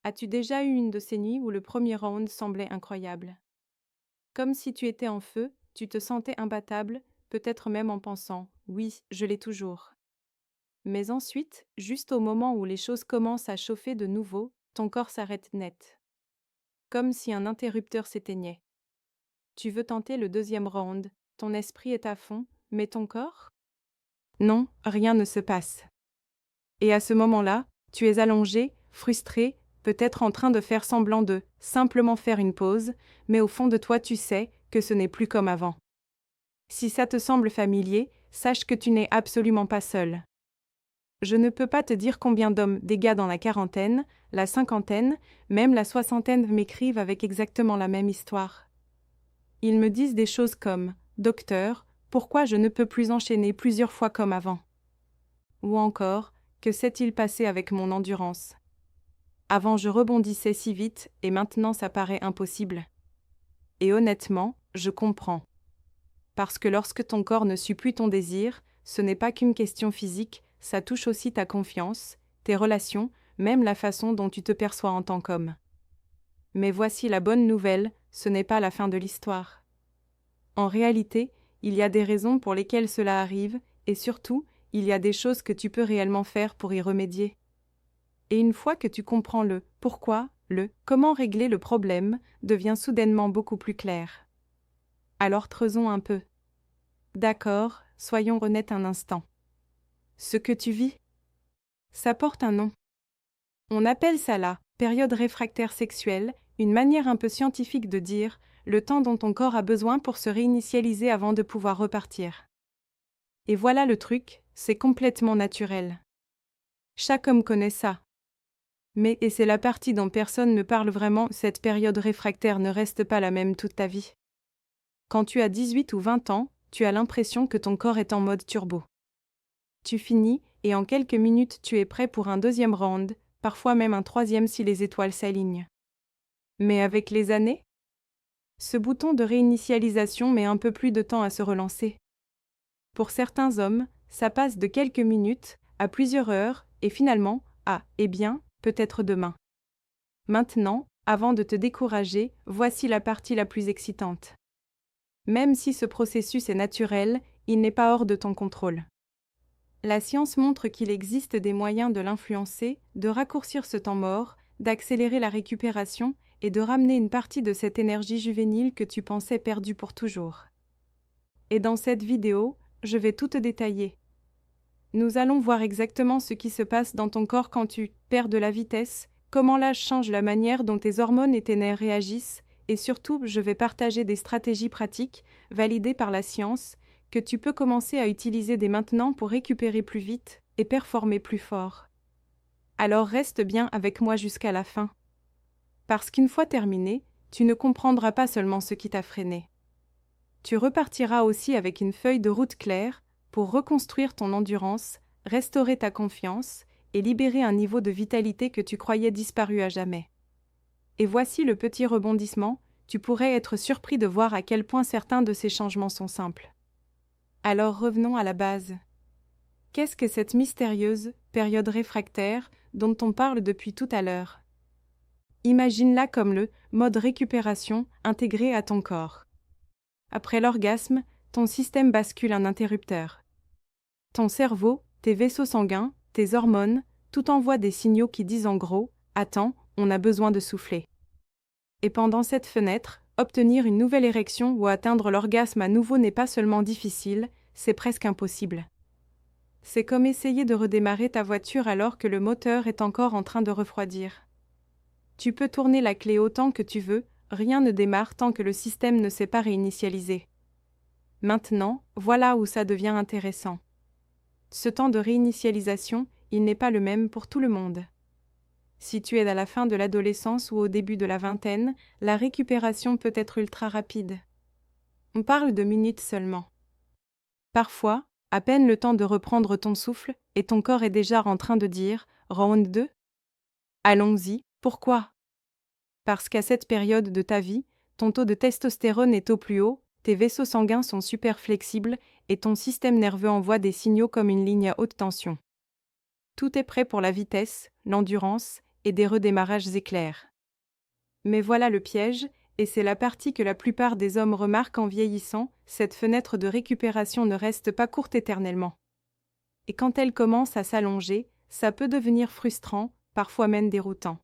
As-tu déjà eu une de ces nuits où le premier round semblait incroyable? Comme si tu étais en feu, tu te sentais imbattable, peut-être même en pensant: oui, je l'ai toujours. Mais ensuite, juste au moment où les choses commencent à chauffer de nouveau, ton corps s'arrête net. Comme si un interrupteur s'éteignait. Tu veux tenter le deuxième round, ton esprit est à fond, mais ton corps? Non, rien ne se passe. Et à ce moment-là, tu es allongé, frustré, peut-être en train de faire semblant de simplement faire une pause, mais au fond de toi tu sais que ce n'est plus comme avant. Si ça te semble familier, sache que tu n'es absolument pas seul. Je ne peux pas te dire combien d'hommes, des gars dans la quarantaine, la cinquantaine, même la soixantaine m'écrivent avec exactement la même histoire. Ils me disent des choses comme: Docteur, pourquoi je ne peux plus enchaîner plusieurs fois comme avant? Ou encore: Que s'est-il passé avec mon endurance? Avant je rebondissais si vite et maintenant ça paraît impossible. Et honnêtement, je comprends. Parce que lorsque ton corps ne suit plus ton désir, ce n'est pas qu'une question physique, ça touche aussi ta confiance, tes relations, même la façon dont tu te perçois en tant qu'homme. Mais voici la bonne nouvelle, ce n'est pas la fin de l'histoire. En réalité, il y a des raisons pour lesquelles cela arrive, et surtout, il y a des choses que tu peux réellement faire pour y remédier. Et une fois que tu comprends le pourquoi, le comment régler le problème devient soudainement beaucoup plus clair. Alors creusons un peu. D'accord, soyons honnêtes un instant. Ce que tu vis, ça porte un nom. On appelle ça la période réfractaire sexuelle, une manière un peu scientifique de dire le temps dont ton corps a besoin pour se réinitialiser avant de pouvoir repartir. Et voilà le truc, c'est complètement naturel. Chaque homme connaît ça. Mais, et c'est la partie dont personne ne parle vraiment, cette période réfractaire ne reste pas la même toute ta vie. Quand tu as 18 ou 20 ans, tu as l'impression que ton corps est en mode turbo. Tu finis, et en quelques minutes tu es prêt pour un deuxième round, parfois même un troisième si les étoiles s'alignent. Mais avec les années, ce bouton de réinitialisation met un peu plus de temps à se relancer. Pour certains hommes, ça passe de quelques minutes à plusieurs heures, et finalement, eh bien, peut-être demain. Maintenant, avant de te décourager, voici la partie la plus excitante. Même si ce processus est naturel, il n'est pas hors de ton contrôle. La science montre qu'il existe des moyens de l'influencer, de raccourcir ce temps mort, d'accélérer la récupération et de ramener une partie de cette énergie juvénile que tu pensais perdue pour toujours. Et dans cette vidéo, je vais tout te détailler. Nous allons voir exactement ce qui se passe dans ton corps quand tu perds de la vitesse, comment l'âge change la manière dont tes hormones et tes nerfs réagissent, et surtout, je vais partager des stratégies pratiques, validées par la science, que tu peux commencer à utiliser dès maintenant pour récupérer plus vite et performer plus fort. Alors reste bien avec moi jusqu'à la fin. Parce qu'une fois terminé, tu ne comprendras pas seulement ce qui t'a freiné. Tu repartiras aussi avec une feuille de route claire pour reconstruire ton endurance, restaurer ta confiance et libérer un niveau de vitalité que tu croyais disparu à jamais. Et voici le petit rebondissement, tu pourrais être surpris de voir à quel point certains de ces changements sont simples. Alors revenons à la base. Qu'est-ce que cette mystérieuse période réfractaire dont on parle depuis tout à l'heure? Imagine-la comme le mode récupération intégré à ton corps. Après l'orgasme, ton système bascule un interrupteur. Ton cerveau, tes vaisseaux sanguins, tes hormones, tout envoie des signaux qui disent en gros « Attends, on a besoin de souffler ». Et pendant cette fenêtre, obtenir une nouvelle érection ou atteindre l'orgasme à nouveau n'est pas seulement difficile, c'est presque impossible. C'est comme essayer de redémarrer ta voiture alors que le moteur est encore en train de refroidir. Tu peux tourner la clé autant que tu veux, rien ne démarre tant que le système ne s'est pas réinitialisé. Maintenant, voilà où ça devient intéressant. Ce temps de réinitialisation, il n'est pas le même pour tout le monde. Si tu es à la fin de l'adolescence ou au début de la vingtaine, la récupération peut être ultra rapide. On parle de minutes seulement. Parfois, à peine le temps de reprendre ton souffle et ton corps est déjà en train de dire « Round 2 ». Allons-y, pourquoi? Parce qu'à cette période de ta vie, ton taux de testostérone est au plus haut, tes vaisseaux sanguins sont super flexibles et ton système nerveux envoie des signaux comme une ligne à haute tension. Tout est prêt pour la vitesse, l'endurance et des redémarrages éclairs. Mais voilà le piège, et c'est la partie que la plupart des hommes remarquent en vieillissant, cette fenêtre de récupération ne reste pas courte éternellement. Et quand elle commence à s'allonger, ça peut devenir frustrant, parfois même déroutant.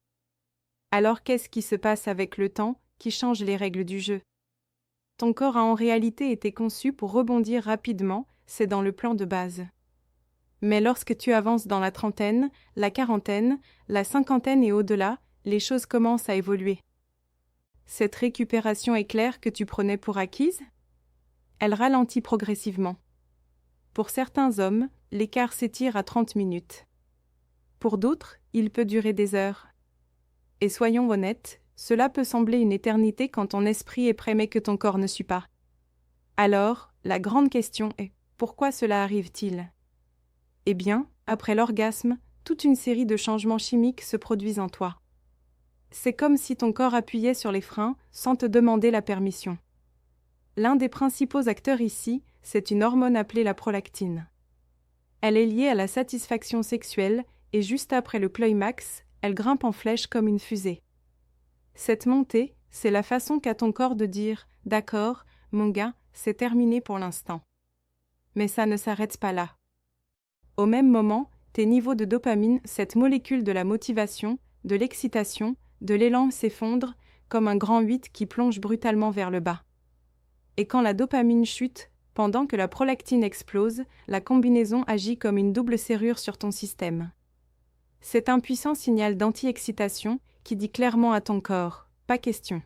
Alors qu'est-ce qui se passe avec le temps, qui change les règles du jeu? Ton corps a en réalité été conçu pour rebondir rapidement, c'est dans le plan de base. Mais lorsque tu avances dans la trentaine, la quarantaine, la cinquantaine et au-delà, les choses commencent à évoluer. Cette récupération éclair que tu prenais pour acquise? Elle ralentit progressivement. Pour certains hommes, l'écart s'étire à 30 minutes. Pour d'autres, il peut durer des heures. Et soyons honnêtes, cela peut sembler une éternité quand ton esprit est prêt mais que ton corps ne suit pas. Alors, la grande question est, pourquoi cela arrive-t-il? Eh bien, après l'orgasme, toute une série de changements chimiques se produisent en toi. C'est comme si ton corps appuyait sur les freins sans te demander la permission. L'un des principaux acteurs ici, c'est une hormone appelée la prolactine. Elle est liée à la satisfaction sexuelle et juste après le climax, elle grimpe en flèche comme une fusée. Cette montée, c'est la façon qu'a ton corps de dire « D'accord, mon gars, c'est terminé pour l'instant. » Mais ça ne s'arrête pas là. Au même moment, tes niveaux de dopamine, cette molécule de la motivation, de l'excitation, de l'élan s'effondrent comme un grand 8 qui plonge brutalement vers le bas. Et quand la dopamine chute, pendant que la prolactine explose, la combinaison agit comme une double serrure sur ton système. C'est un puissant signal d'anti-excitation qui dit clairement à ton corps « pas question ».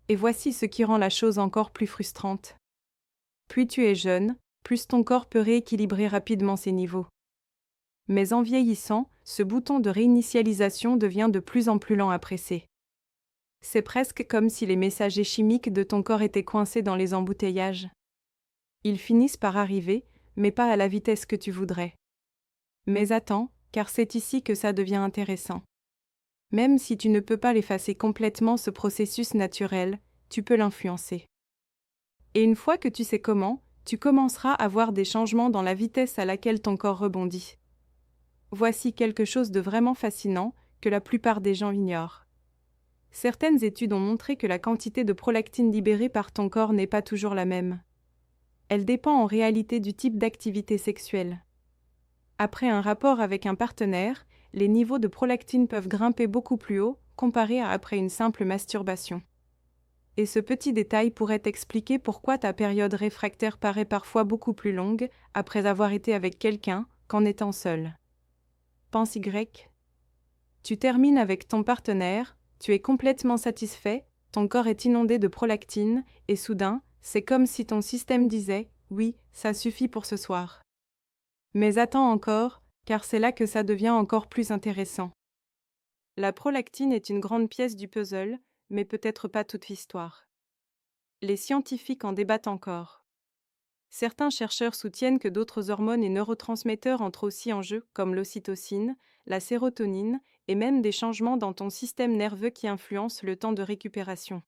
Et voici ce qui rend la chose encore plus frustrante. Plus tu es jeune, plus ton corps peut rééquilibrer rapidement ses niveaux. Mais en vieillissant, ce bouton de réinitialisation devient de plus en plus lent à presser. C'est presque comme si les messagers chimiques de ton corps étaient coincés dans les embouteillages. Ils finissent par arriver, mais pas à la vitesse que tu voudrais. Mais attends, car c'est ici que ça devient intéressant. Même si tu ne peux pas l'effacer complètement ce processus naturel, tu peux l'influencer. Et une fois que tu sais comment, tu commenceras à voir des changements dans la vitesse à laquelle ton corps rebondit. Voici quelque chose de vraiment fascinant que la plupart des gens ignorent. Certaines études ont montré que la quantité de prolactine libérée par ton corps n'est pas toujours la même. Elle dépend en réalité du type d'activité sexuelle. Après un rapport avec un partenaire, les niveaux de prolactine peuvent grimper beaucoup plus haut comparé à après une simple masturbation. Et ce petit détail pourrait expliquer pourquoi ta période réfractaire paraît parfois beaucoup plus longue après avoir été avec quelqu'un qu'en étant seul. Pense Y. Tu termines avec ton partenaire, tu es complètement satisfait, ton corps est inondé de prolactine, et soudain, c'est comme si ton système disait « Oui, ça suffit pour ce soir ». Mais attends encore, car c'est là que ça devient encore plus intéressant. La prolactine est une grande pièce du puzzle, mais peut-être pas toute l'histoire. Les scientifiques en débattent encore. Certains chercheurs soutiennent que d'autres hormones et neurotransmetteurs entrent aussi en jeu, comme l'ocytocine, la sérotonine et même des changements dans ton système nerveux qui influencent le temps de récupération.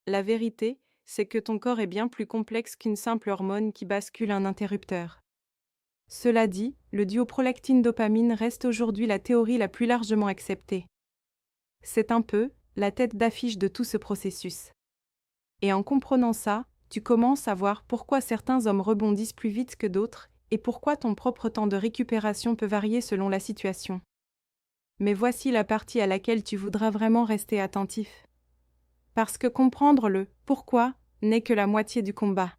La vérité, c'est que ton corps est bien plus complexe qu'une simple hormone qui bascule un interrupteur. Cela dit, le duo prolactine-dopamine reste aujourd'hui la théorie la plus largement acceptée. C'est un peu la tête d'affiche de tout ce processus. Et en comprenant ça, tu commences à voir pourquoi certains hommes rebondissent plus vite que d'autres et pourquoi ton propre temps de récupération peut varier selon la situation. Mais voici la partie à laquelle tu voudras vraiment rester attentif. Parce que comprendre le « pourquoi » n'est que la moitié du combat.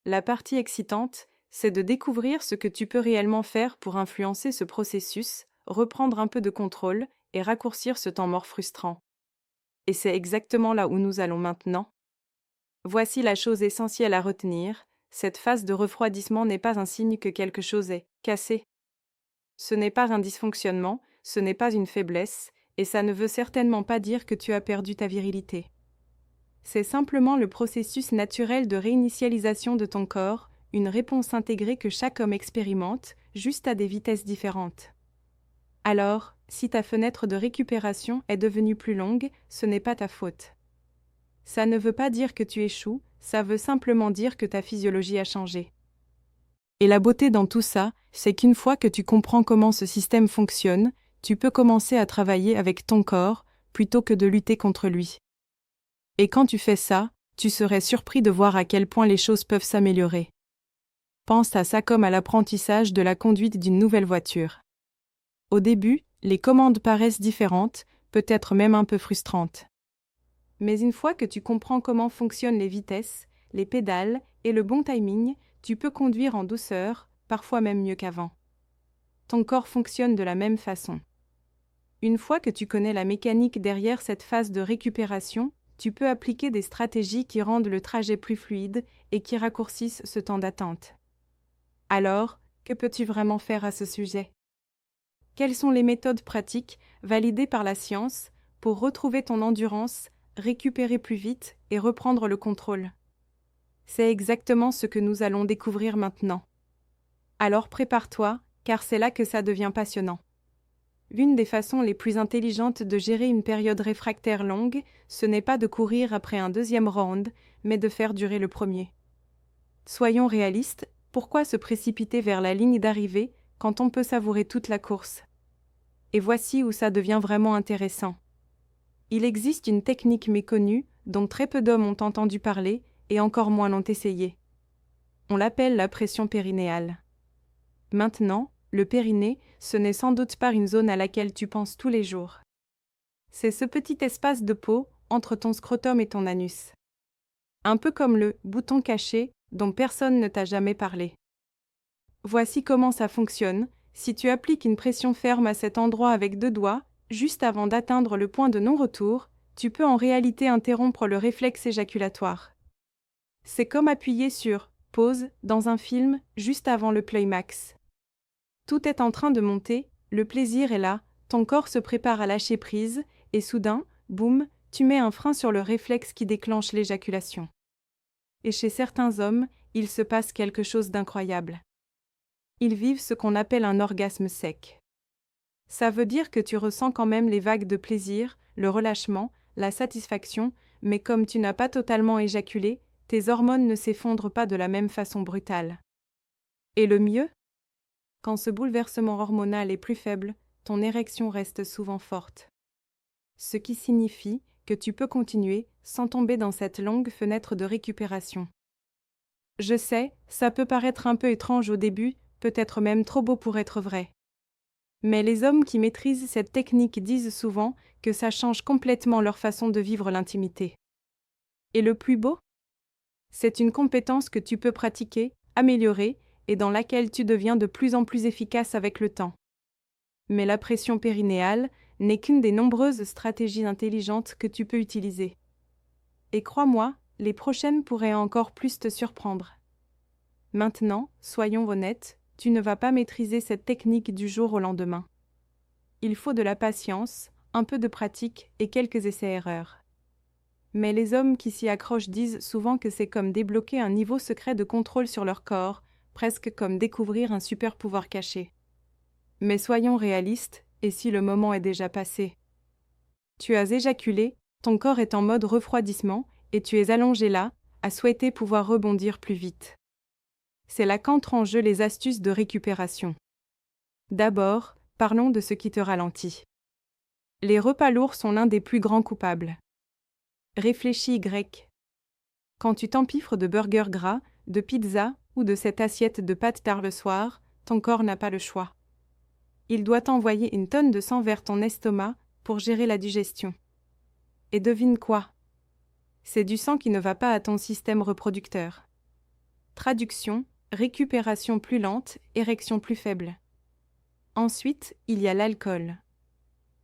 La partie excitante, c'est de découvrir ce que tu peux réellement faire pour influencer ce processus, reprendre un peu de contrôle et raccourcir ce temps mort frustrant. Et c'est exactement là où nous allons maintenant. Voici la chose essentielle à retenir, cette phase de refroidissement n'est pas un signe que quelque chose est cassé. Ce n'est pas un dysfonctionnement, ce n'est pas une faiblesse, et ça ne veut certainement pas dire que tu as perdu ta virilité. C'est simplement le processus naturel de réinitialisation de ton corps, une réponse intégrée que chaque homme expérimente, juste à des vitesses différentes. Alors, si ta fenêtre de récupération est devenue plus longue, ce n'est pas ta faute. Ça ne veut pas dire que tu échoues, ça veut simplement dire que ta physiologie a changé. Et la beauté dans tout ça, c'est qu'une fois que tu comprends comment ce système fonctionne, tu peux commencer à travailler avec ton corps plutôt que de lutter contre lui. Et quand tu fais ça, tu serais surpris de voir à quel point les choses peuvent s'améliorer. Pense à ça comme à l'apprentissage de la conduite d'une nouvelle voiture. Au début, les commandes paraissent différentes, peut-être même un peu frustrantes. Mais une fois que tu comprends comment fonctionnent les vitesses, les pédales et le bon timing, tu peux conduire en douceur, parfois même mieux qu'avant. Ton corps fonctionne de la même façon. Une fois que tu connais la mécanique derrière cette phase de récupération, tu peux appliquer des stratégies qui rendent le trajet plus fluide et qui raccourcissent ce temps d'attente. Alors, que peux-tu vraiment faire à ce sujet? Quelles sont les méthodes pratiques, validées par la science, pour retrouver ton endurance, récupérer plus vite et reprendre le contrôle? C'est exactement ce que nous allons découvrir maintenant. Alors prépare-toi, car c'est là que ça devient passionnant. L'une des façons les plus intelligentes de gérer une période réfractaire longue, ce n'est pas de courir après un deuxième round, mais de faire durer le premier. Soyons réalistes, pourquoi se précipiter vers la ligne d'arrivée quand on peut savourer toute la course? Et voici où ça devient vraiment intéressant. Il existe une technique méconnue dont très peu d'hommes ont entendu parler et encore moins l'ont essayé. On l'appelle la pression périnéale. Maintenant, le périnée, ce n'est sans doute pas une zone à laquelle tu penses tous les jours. C'est ce petit espace de peau entre ton scrotum et ton anus. Un peu comme le bouton caché dont personne ne t'a jamais parlé. Voici comment ça fonctionne. Si tu appliques une pression ferme à cet endroit avec 2 doigts, juste avant d'atteindre le point de non-retour, tu peux en réalité interrompre le réflexe éjaculatoire. C'est comme appuyer sur « pause » dans un film juste avant le climax. Tout est en train de monter, le plaisir est là, ton corps se prépare à lâcher prise, et soudain, boum, tu mets un frein sur le réflexe qui déclenche l'éjaculation. Et chez certains hommes, il se passe quelque chose d'incroyable. Ils vivent ce qu'on appelle un orgasme sec. Ça veut dire que tu ressens quand même les vagues de plaisir, le relâchement, la satisfaction, mais comme tu n'as pas totalement éjaculé, tes hormones ne s'effondrent pas de la même façon brutale. Et le mieux? Quand ce bouleversement hormonal est plus faible, ton érection reste souvent forte. Ce qui signifie que tu peux continuer sans tomber dans cette longue fenêtre de récupération. Je sais, ça peut paraître un peu étrange au début, peut-être même trop beau pour être vrai. Mais les hommes qui maîtrisent cette technique disent souvent que ça change complètement leur façon de vivre l'intimité. Et le plus beau? C'est une compétence que tu peux pratiquer, améliorer, et dans laquelle tu deviens de plus en plus efficace avec le temps. Mais la pression périnéale n'est qu'une des nombreuses stratégies intelligentes que tu peux utiliser. Et crois-moi, les prochaines pourraient encore plus te surprendre. Maintenant, soyons honnêtes, tu ne vas pas maîtriser cette technique du jour au lendemain. Il faut de la patience, un peu de pratique et quelques essais-erreurs. Mais les hommes qui s'y accrochent disent souvent que c'est comme débloquer un niveau secret de contrôle sur leur corps, presque comme découvrir un super pouvoir caché. Mais soyons réalistes, et si le moment est déjà passé? Tu as éjaculé, ton corps est en mode refroidissement, et tu es allongé là, à souhaiter pouvoir rebondir plus vite. C'est là qu'entrent en jeu les astuces de récupération. D'abord, parlons de ce qui te ralentit. Les repas lourds sont l'un des plus grands coupables. Réfléchis grec. Quand tu t'empiffres de burgers gras, de pizza ou de cette assiette de pâtes tard le soir, ton corps n'a pas le choix. Il doit envoyer une tonne de sang vers ton estomac pour gérer la digestion. Et devine quoi? C'est du sang qui ne va pas à ton système reproducteur. Traduction, récupération plus lente, érection plus faible. Ensuite, il y a l'alcool.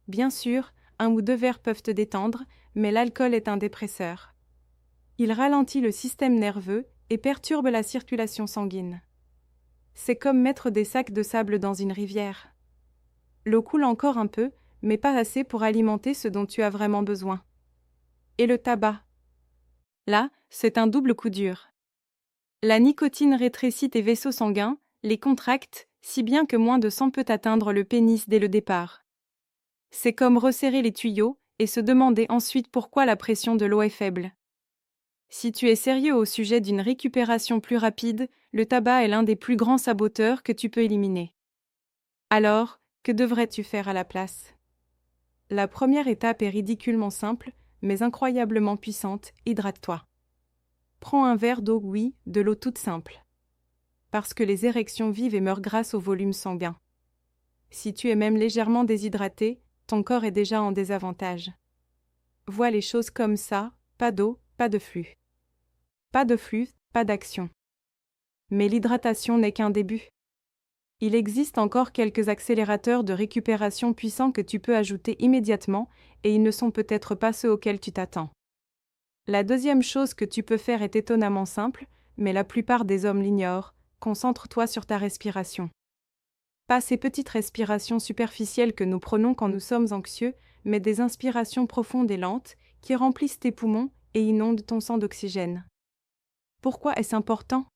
Bien sûr, 1 ou 2 verres peuvent te détendre, mais l'alcool est un dépresseur. Il ralentit le système nerveux et perturbe la circulation sanguine. C'est comme mettre des sacs de sable dans une rivière. L'eau coule encore un peu, mais pas assez pour alimenter ce dont tu as vraiment besoin. Et le tabac? Là, c'est un double coup dur. La nicotine rétrécit tes vaisseaux sanguins, les contracte, si bien que moins de sang peut atteindre le pénis dès le départ. C'est comme resserrer les tuyaux et se demander ensuite pourquoi la pression de l'eau est faible. Si tu es sérieux au sujet d'une récupération plus rapide, le tabac est l'un des plus grands saboteurs que tu peux éliminer. Alors, Que devrais-tu faire à la place? La première étape est ridiculement simple, mais incroyablement puissante, hydrate-toi. Prends un verre d'eau, oui, de l'eau toute simple. Parce que les érections vivent et meurent grâce au volume sanguin. Si tu es même légèrement déshydraté, ton corps est déjà en désavantage. Vois les choses comme ça, pas d'eau, pas de flux. Pas de flux, pas d'action. Mais l'hydratation n'est qu'un début. Il existe encore quelques accélérateurs de récupération puissants que tu peux ajouter immédiatement et ils ne sont peut-être pas ceux auxquels tu t'attends. La deuxième chose que tu peux faire est étonnamment simple, mais la plupart des hommes l'ignorent. Concentre-toi sur ta respiration. Pas ces petites respirations superficielles que nous prenons quand nous sommes anxieux, mais des inspirations profondes et lentes qui remplissent tes poumons et inondent ton sang d'oxygène. Pourquoi est-ce important?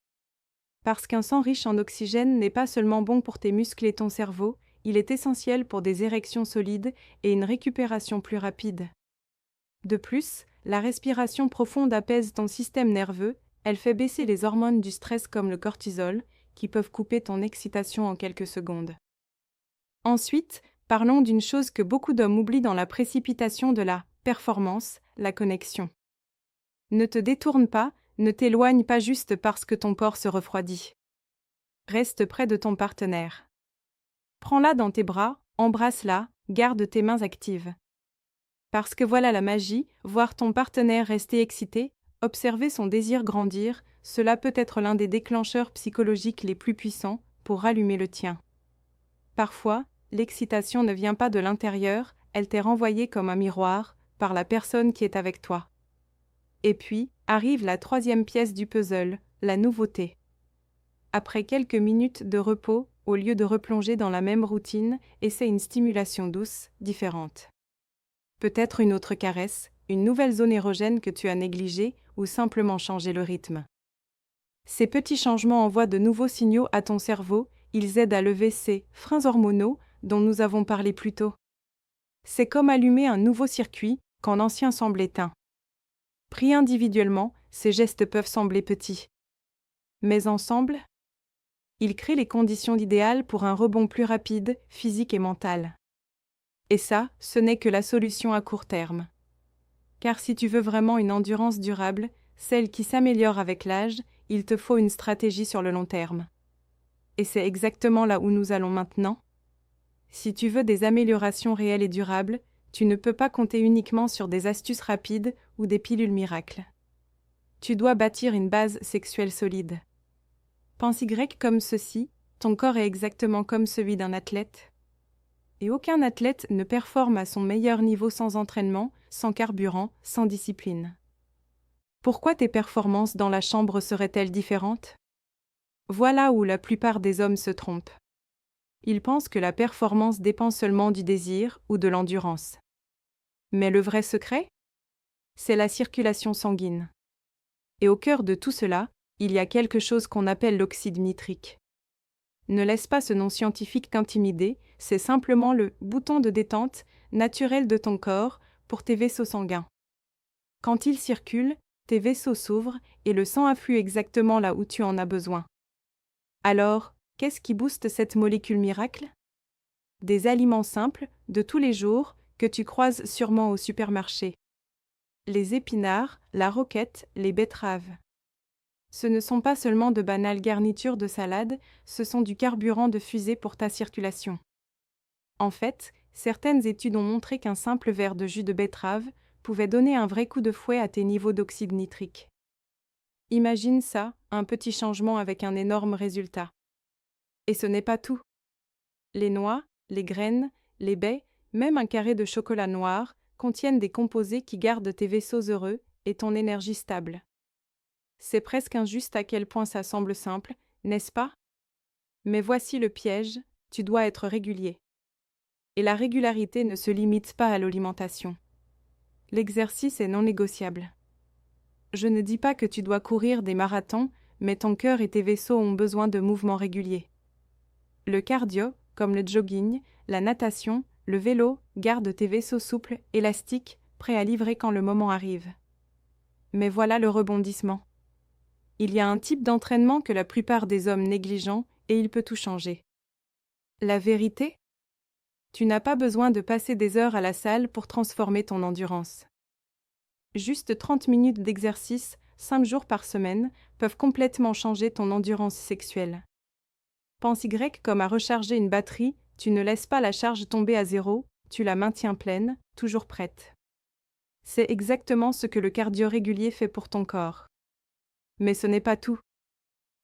Parce qu'un sang riche en oxygène n'est pas seulement bon pour tes muscles et ton cerveau, il est essentiel pour des érections solides et une récupération plus rapide. De plus, la respiration profonde apaise ton système nerveux, elle fait baisser les hormones du stress comme le cortisol, qui peuvent couper ton excitation en quelques secondes. Ensuite, parlons d'une chose que beaucoup d'hommes oublient dans la précipitation de la performance, la connexion. Ne te détourne pas, ne t'éloigne pas juste parce que ton corps se refroidit. Reste près de ton partenaire. Prends-la dans tes bras, embrasse-la, garde tes mains actives. Parce que voilà la magie, voir ton partenaire rester excité, observer son désir grandir, cela peut être l'un des déclencheurs psychologiques les plus puissants pour rallumer le tien. Parfois, l'excitation ne vient pas de l'intérieur, elle t'est renvoyée comme un miroir par la personne qui est avec toi. Et puis, arrive la troisième pièce du puzzle, la nouveauté. Après quelques minutes de repos, au lieu de replonger dans la même routine, essaie une stimulation douce, différente. Peut-être une autre caresse, une nouvelle zone érogène que tu as négligée ou simplement changer le rythme. Ces petits changements envoient de nouveaux signaux à ton cerveau, ils aident à lever ces freins hormonaux dont nous avons parlé plus tôt. C'est comme allumer un nouveau circuit quand l'ancien semble éteint. Pris individuellement, ces gestes peuvent sembler petits. Mais ensemble, ils créent les conditions idéales pour un rebond plus rapide, physique et mental. Et ça, ce n'est que la solution à court terme. Car si tu veux vraiment une endurance durable, celle qui s'améliore avec l'âge, il te faut une stratégie sur le long terme. Et c'est exactement là où nous allons maintenant. Si tu veux des améliorations réelles et durables, tu ne peux pas compter uniquement sur des astuces rapides ou des pilules miracles. Tu dois bâtir une base sexuelle solide. Pense Y comme ceci, ton corps est exactement comme celui d'un athlète. Et aucun athlète ne performe à son meilleur niveau sans entraînement, sans carburant, sans discipline. Pourquoi tes performances dans la chambre seraient-elles différentes? Voilà où la plupart des hommes se trompent. Ils pensent que la performance dépend seulement du désir ou de l'endurance. Mais le vrai secret? C'est la circulation sanguine. Et au cœur de tout cela, il y a quelque chose qu'on appelle l'oxyde nitrique. Ne laisse pas ce nom scientifique t'intimider, c'est simplement le bouton de détente naturel de ton corps pour tes vaisseaux sanguins. Quand il circule, tes vaisseaux s'ouvrent et le sang afflue exactement là où tu en as besoin. Alors, qu'est-ce qui booste cette molécule miracle? Des aliments simples, de tous les jours, que tu croises sûrement au supermarché. Les épinards, la roquette, les betteraves. Ce ne sont pas seulement de banales garnitures de salade, ce sont du carburant de fusée pour ta circulation. En fait, certaines études ont montré qu'un simple verre de jus de betterave pouvait donner un vrai coup de fouet à tes niveaux d'oxyde nitrique. Imagine ça, un petit changement avec un énorme résultat. Et ce n'est pas tout. Les noix, les graines, les baies, même un carré de chocolat noir, contiennent des composés qui gardent tes vaisseaux heureux et ton énergie stable. C'est presque injuste à quel point ça semble simple, n'est-ce pas? Mais voici le piège, tu dois être régulier. Et la régularité ne se limite pas à l'alimentation. L'exercice est non négociable. Je ne dis pas que tu dois courir des marathons, mais ton cœur et tes vaisseaux ont besoin de mouvements réguliers. Le cardio, comme le jogging, la natation, le vélo, garde tes vaisseaux souples, élastiques, prêts à livrer quand le moment arrive. Mais voilà le rebondissement. Il y a un type d'entraînement que la plupart des hommes négligent et il peut tout changer. La vérité? Tu n'as pas besoin de passer des heures à la salle pour transformer ton endurance. Juste 30 minutes d'exercice, 5 jours par semaine, peuvent complètement changer ton endurance sexuelle. Pense Y comme à recharger une batterie, tu ne laisses pas la charge tomber à zéro, tu la maintiens pleine, toujours prête. C'est exactement ce que le cardio régulier fait pour ton corps. Mais ce n'est pas tout.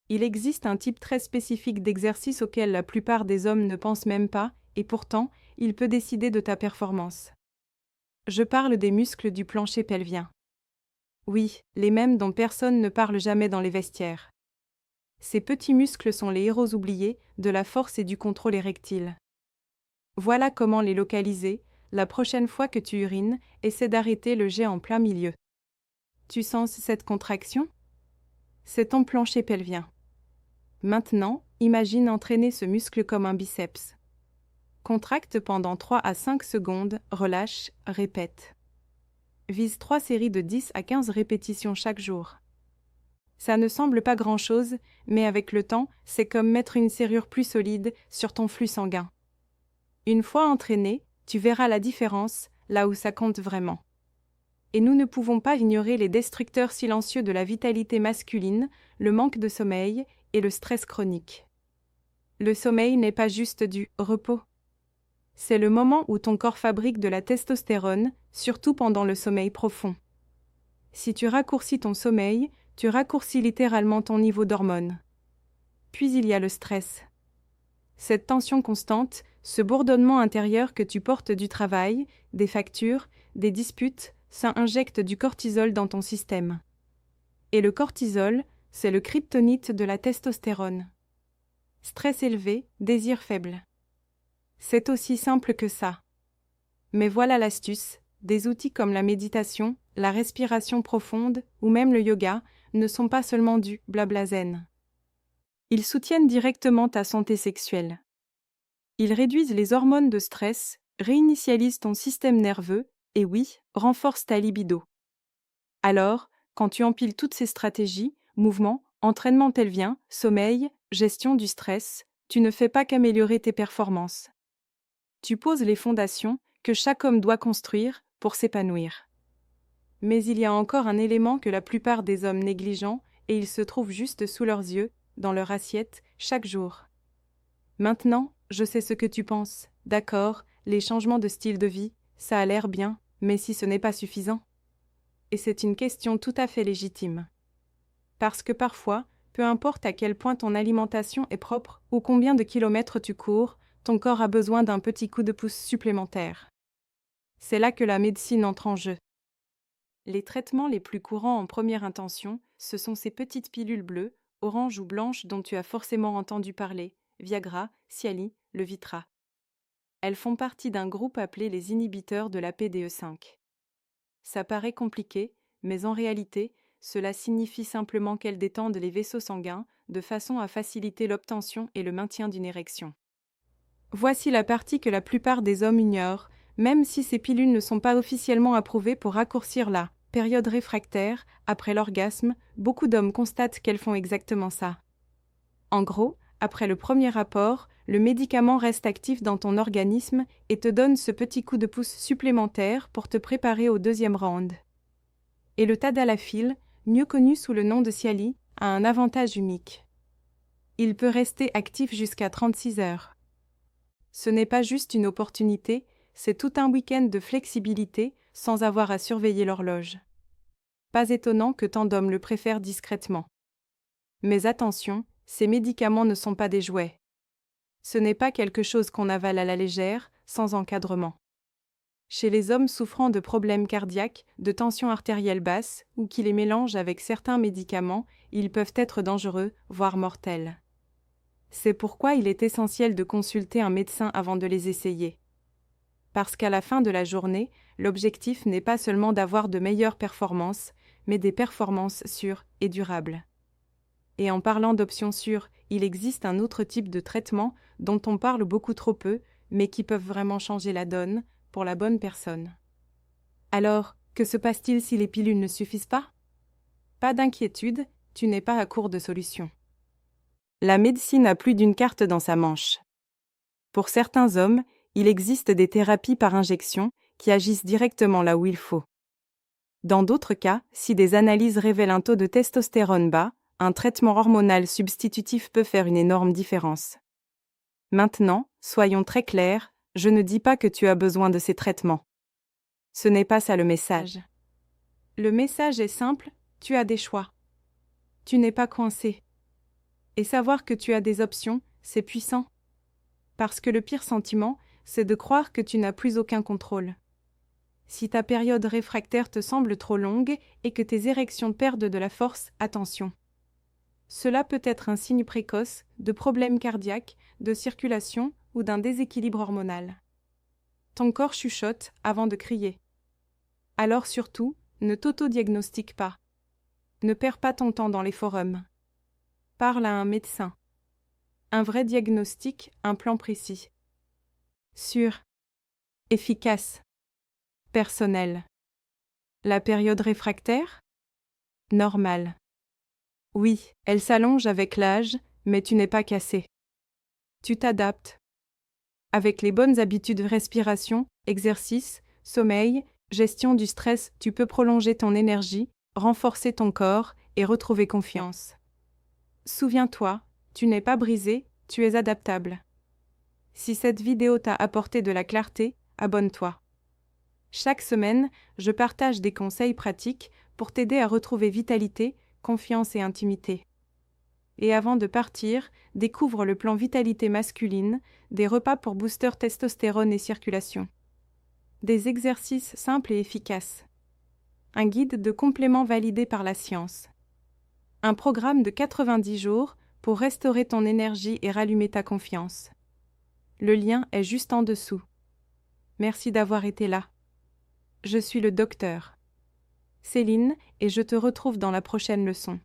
Il existe un type très spécifique d'exercice auquel la plupart des hommes ne pensent même pas, et pourtant, il peut décider de ta performance. Je parle des muscles du plancher pelvien. Oui, les mêmes dont personne ne parle jamais dans les vestiaires. Ces petits muscles sont les héros oubliés de la force et du contrôle érectile. Voilà comment les localiser. La prochaine fois que tu urines, essaie d'arrêter le jet en plein milieu. Tu sens cette contraction? C'est ton plancher pelvien. Maintenant, imagine entraîner ce muscle comme un biceps. Contracte pendant 3 à 5 secondes, relâche, répète. Vise 3 séries de 10 à 15 répétitions chaque jour. Ça ne semble pas grand-chose, mais avec le temps, c'est comme mettre une serrure plus solide sur ton flux sanguin. Une fois entraîné, tu verras la différence là où ça compte vraiment. Et nous ne pouvons pas ignorer les destructeurs silencieux de la vitalité masculine, le manque de sommeil et le stress chronique. Le sommeil n'est pas juste du repos. C'est le moment où ton corps fabrique de la testostérone, surtout pendant le sommeil profond. Si tu raccourcis ton sommeil, tu raccourcis littéralement ton niveau d'hormones. Puis il y a le stress. Cette tension constante, ce bourdonnement intérieur que tu portes du travail, des factures, des disputes, ça injecte du cortisol dans ton système. Et le cortisol, c'est le kryptonite de la testostérone. Stress élevé, désir faible. C'est aussi simple que ça. Mais voilà l'astuce, des outils comme la méditation, la respiration profonde ou même le yoga ne sont pas seulement du blabla zen. Ils soutiennent directement ta santé sexuelle. Ils réduisent les hormones de stress, réinitialisent ton système nerveux et oui, renforcent ta libido. Alors, quand tu empiles toutes ces stratégies, mouvements, entraînement pelvien, sommeil, gestion du stress, tu ne fais pas qu'améliorer tes performances. Tu poses les fondations que chaque homme doit construire pour s'épanouir. Mais il y a encore un élément que la plupart des hommes négligent et il se trouve juste sous leurs yeux, dans leur assiette, chaque jour. Maintenant, je sais ce que tu penses. D'accord, les changements de style de vie, ça a l'air bien, mais si ce n'est pas suffisant? Et c'est une question tout à fait légitime. Parce que parfois, peu importe à quel point ton alimentation est propre ou combien de kilomètres tu cours, ton corps a besoin d'un petit coup de pouce supplémentaire. C'est là que la médecine entre en jeu. Les traitements les plus courants en première intention, ce sont ces petites pilules bleues, oranges ou blanches dont tu as forcément entendu parler, Viagra, Cialis, Levitra. Elles font partie d'un groupe appelé les inhibiteurs de la PDE5. Ça paraît compliqué, mais en réalité, cela signifie simplement qu'elles détendent les vaisseaux sanguins de façon à faciliter l'obtention et le maintien d'une érection. Voici la partie que la plupart des hommes ignorent, même si ces pilules ne sont pas officiellement approuvées pour raccourcir la période réfractaire après l'orgasme, beaucoup d'hommes constatent qu'elles font exactement ça. En gros, après le premier rapport, le médicament reste actif dans ton organisme et te donne ce petit coup de pouce supplémentaire pour te préparer au deuxième round. Et le tadalafil, mieux connu sous le nom de Cialis, a un avantage unique. Il peut rester actif jusqu'à 36 heures. Ce n'est pas juste une opportunité, c'est tout un week-end de flexibilité sans avoir à surveiller l'horloge. Pas étonnant que tant d'hommes le préfèrent discrètement. Mais attention, ces médicaments ne sont pas des jouets. Ce n'est pas quelque chose qu'on avale à la légère, sans encadrement. Chez les hommes souffrant de problèmes cardiaques, de tension artérielle basse ou qui les mélangent avec certains médicaments, ils peuvent être dangereux, voire mortels. C'est pourquoi il est essentiel de consulter un médecin avant de les essayer. Parce qu'à la fin de la journée, l'objectif n'est pas seulement d'avoir de meilleures performances, mais des performances sûres et durables. Et en parlant d'options sûres, il existe un autre type de traitement dont on parle beaucoup trop peu, mais qui peuvent vraiment changer la donne pour la bonne personne. Alors, que se passe-t-il si les pilules ne suffisent pas? Pas d'inquiétude, tu n'es pas à court de solutions. La médecine a plus d'une carte dans sa manche. Pour certains hommes, Il existe des thérapies par injection qui agissent directement là où il faut. Dans d'autres cas, si des analyses révèlent un taux de testostérone bas, un traitement hormonal substitutif peut faire une énorme différence. Maintenant, soyons très clairs, je ne dis pas que tu as besoin de ces traitements. Ce n'est pas ça le message. Le message est simple, tu as des choix. Tu n'es pas coincé. Et savoir que tu as des options, c'est puissant. Parce que le pire sentiment, c'est de croire que tu n'as plus aucun contrôle. Si ta période réfractaire te semble trop longue et que tes érections perdent de la force, attention. Cela peut être un signe précoce de problèmes cardiaques, de circulation ou d'un déséquilibre hormonal. Ton corps chuchote avant de crier. Alors surtout, ne t'auto-diagnostique pas. Ne perds pas ton temps dans les forums. Parle à un médecin. Un vrai diagnostic, un plan précis. Sûr. Efficace. Personnel. La période réfractaire? Normale. Oui, elle s'allonge avec l'âge, mais tu n'es pas cassé. Tu t'adaptes. Avec les bonnes habitudes de respiration, exercice, sommeil, gestion du stress, tu peux prolonger ton énergie, renforcer ton corps et retrouver confiance. Souviens-toi, tu n'es pas brisé, tu es adaptable. Si cette vidéo t'a apporté de la clarté, abonne-toi. Chaque semaine, je partage des conseils pratiques pour t'aider à retrouver vitalité, confiance et intimité. Et avant de partir, découvre le plan Vitalité masculine, des repas pour booster testostérone et circulation. Des exercices simples et efficaces. Un guide de compléments validé par la science. Un programme de 90 jours pour restaurer ton énergie et rallumer ta confiance. Le lien est juste en dessous. Merci d'avoir été là. Je suis le docteur Céline et je te retrouve dans la prochaine leçon.